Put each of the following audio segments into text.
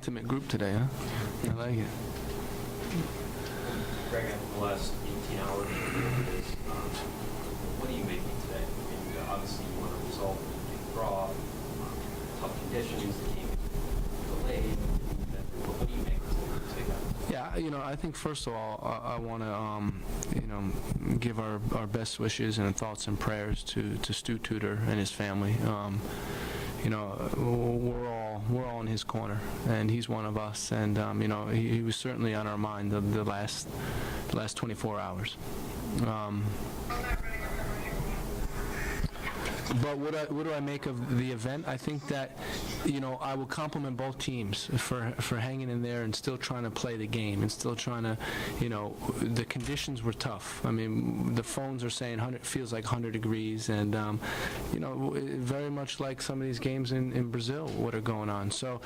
intimate group today, huh? I like it. Greg, after the last 18 hours, what do you make of today? I mean, obviously you want a result, big draw, tough conditions, the game delayed. What do you make of today? Yeah, I think first of all, I want to, give our best wishes and thoughts and prayers to Stu Tudor and his family. We're all in his corner, and he's one of us. And he was certainly on our mind the last 24 hours. But what do I make of the event? I think that, I will compliment both teams for hanging in there and still trying to play the game and still trying to, the conditions were tough. I mean, the phones are saying feels like 100 degrees, and, very much like some of these games in Brazil, what are going on. So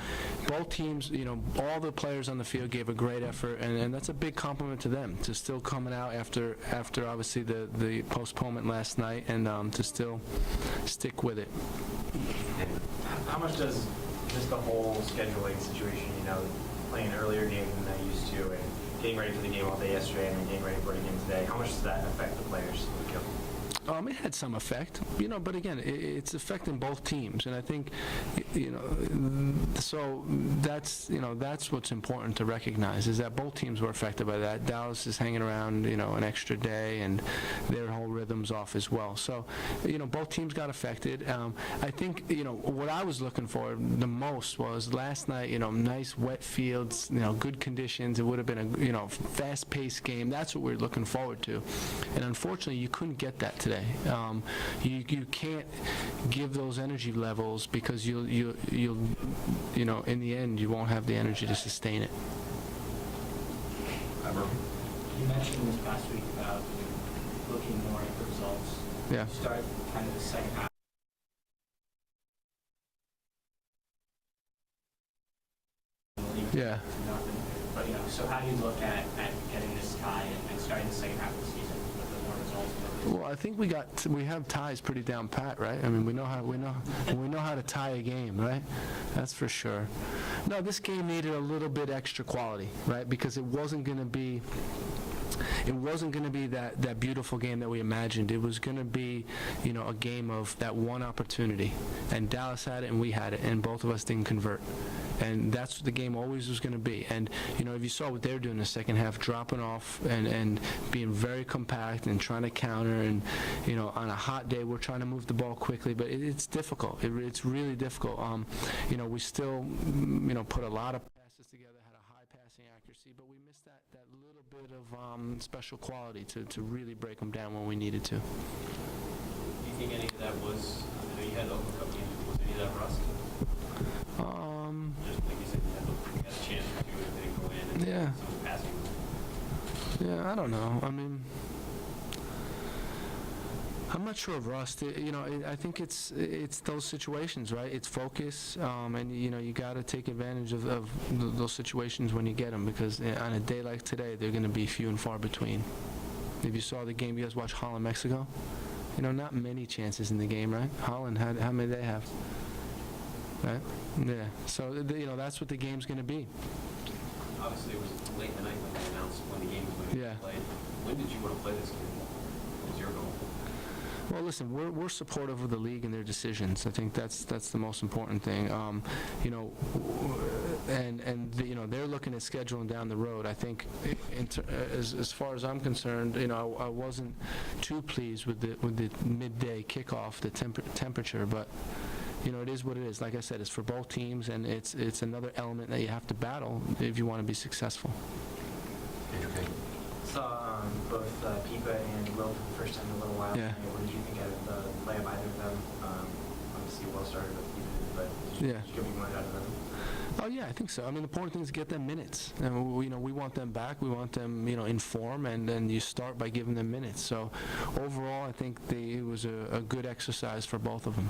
both teams, all the players on the field gave a great effort, and that's a big compliment to them, to still coming out after obviously the postponement last night, and to still stick with it. How much does just the whole scheduling situation, playing an earlier game than they used to, and getting ready for the game all day yesterday and then getting ready for it again today, how much does that affect the players? It had some effect, but again, it's affecting both teams, and I think, so that's what's important to recognize, is that both teams were affected by that. Dallas is hanging around, an extra day, and their whole rhythm's off as well. So, both teams got affected. I think, what I was looking for the most was last night, nice wet fields, good conditions. It would have been a, fast-paced game. That's what we're looking forward to, and unfortunately, you couldn't get that today. You can't give those energy levels, because you'll in the end you won't have the energy to sustain it. You mentioned this past week about looking more at the results. Yeah. You start kind of the second half. Yeah. But so how do you look at getting this tie and starting the second half of the season with the more results? Well, I think we have ties pretty down pat, right? I mean, we know how to tie a game, right? That's for sure. No, this game needed a little bit extra quality, right? Because it wasn't going to be that beautiful game that we imagined. It was going to be, a game of that one opportunity, and Dallas had it and we had it, and both of us didn't convert. And that's what the game always was going to be. And, if you saw what they're doing in the second half, dropping off and being very compact and trying to counter, and, on a hot day, we're trying to move the ball quickly, but it's difficult. It's really difficult. We still, put a lot of passes together, had a high passing accuracy, but we missed that little bit of special quality to really break them down when we needed to. Do you think any of that was, I know you had the Open Cup game, was any of that rust? Just like you said, you had a chance to do it, it didn't go in, and Yeah. some passing. Yeah, I don't know. I mean, I'm not sure of rust. I think it's those situations, right? It's focus, and you got to take advantage of those situations when you get them, because on a day like today, they're going to be few and far between. If you saw the game, you guys watched Holland, Mexico? Not many chances in the game, right? Holland had, how many they have? Right? Yeah. So that's what the game's going to be. Obviously, it was late in the night when they announced when the game was going to be played. When did you want to play this game? What was your goal? Well, listen, we're supportive of the league and their decisions. I think that's the most important thing. They're looking at scheduling down the road. I think, as far as I'm concerned, I wasn't too pleased with the midday kickoff, the temperature, but. It is what it is. Like I said, it's for both teams, and it's another element that you have to battle if you want to be successful. Okay. Saw both Pipa and Will for the first time in a little while. Yeah. What did you think of the play of either of them? Obviously, well started with Pipa, but did you get more out of them? Oh yeah, I think so. I mean, the important thing is to get them minutes, and we want them back. We want them, in form, and then you start by giving them minutes. So, overall, I think it was a good exercise for both of them.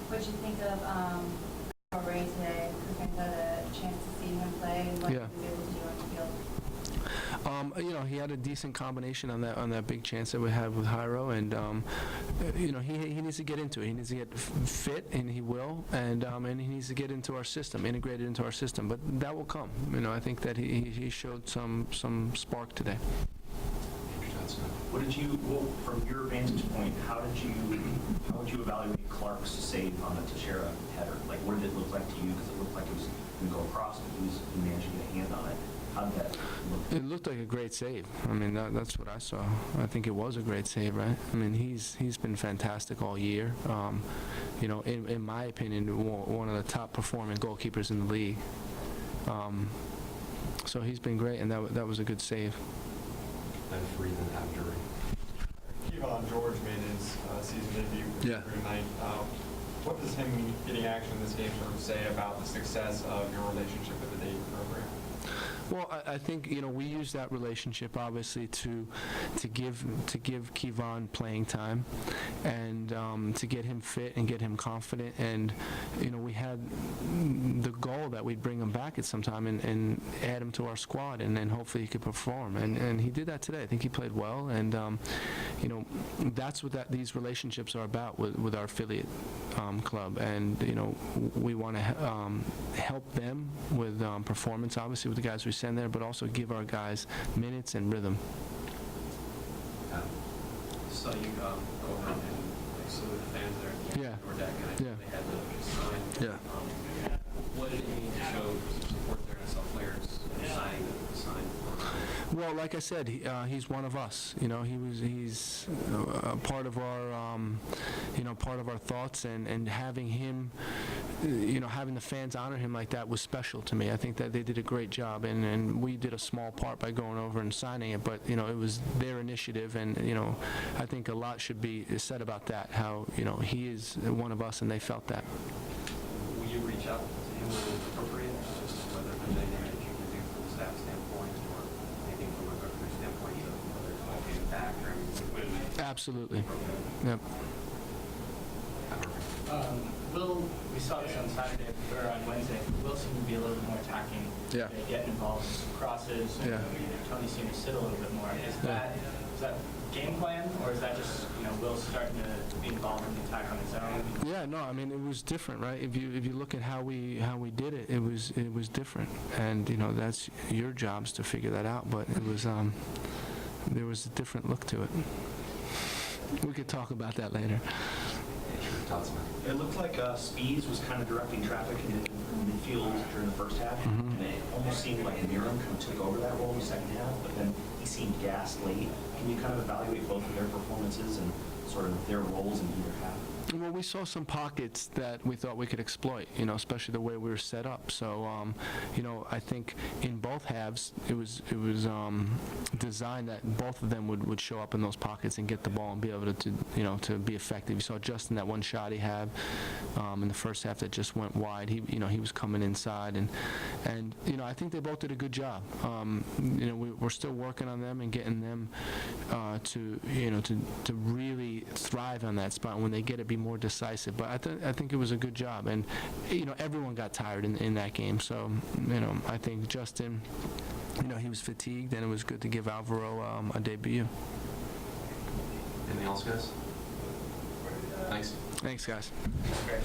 What did you think of Ray today? Because I got a chance to see him play, and what he was able to do on the field. He had a decent combination on that big chance that we had with Jairo, and he needs to get into it. He needs to get fit, and he will, and he needs to get into our system, integrated into our system. But that will come. I think that he showed some spark today. From your vantage point, how would you evaluate Clark's save on the Teixeira header? Like, what did it look like to you? Because it looked like it was going to go across, but he managed to get a hand on it. How did that look? It looked like a great save. That's what I saw. I think it was a great save, right? He's been fantastic all year. In my opinion, one of the top performing goalkeepers in the league. So he's been great, and that was a good save. And free than after. Kevon George made his season debut tonight. What does him getting action in this game sort of say about the success of your relationship with the Dayton program? Well, I think we use that relationship obviously to give Kevon playing time, and to get him fit and get him confident. And we had the goal that we'd bring him back at some time and add him to our squad, and then hopefully he could perform. And he did that today. I think he played well, and that's what these relationships are about with our affiliate club. And we want to help them with performance, obviously with the guys we send there, but also give our guys minutes and rhythm. So you go around and salute the fans there at the outdoor deck, and Yeah. they had the sign. Yeah. What did it mean to show some support there and saw players signing the sign? Well, like I said, he's one of us. He's a part of our thoughts, and having him, having the fans honor him like that was special to me. I think that they did a great job, and we did a small part by going over and signing it, but it was their initiative, and I think a lot should be said about that. How he is one of us, and they felt that. Will you reach out to him when it's appropriate, just whether there's anything that you can do from the staff standpoint or anything from a government standpoint, whether it's all getting back or Absolutely. Yep. We saw this on Saturday or on Wednesday. Will seemed to be a little bit more attacking, getting involved in crosses. And, Tony seemed to sit a little bit more. Is that game plan, or is that just Will starting to be involved in the attack on his own? Yeah, no, it was different, right? If you look at how we did it, it was different, and that's your jobs to figure that out. But it was there was a different look to it. We could talk about that later. It looked like Spees was kind of directing traffic in midfield during the first half, and it almost seemed like Miram kind of took over that role in the second half, but then he seemed gassed late. Can you kind of evaluate both of their performances and sort of their roles in either half? Well, we saw some pockets that we thought we could exploit, especially the way we were set up. So, I think in both halves, it was designed that both of them would show up in those pockets and get the ball and be able to be effective. You saw Justin, that one shot he had in the first half that just went wide. He was coming inside, and I think they both did a good job. We're still working on them and getting them to really thrive on that spot. When they get it, be more decisive. But I think it was a good job, and everyone got tired in that game. So I think Justin, he was fatigued, and it was good to give Alvaro a debut. Anything else, guys? Thanks. Thanks, guys. Great.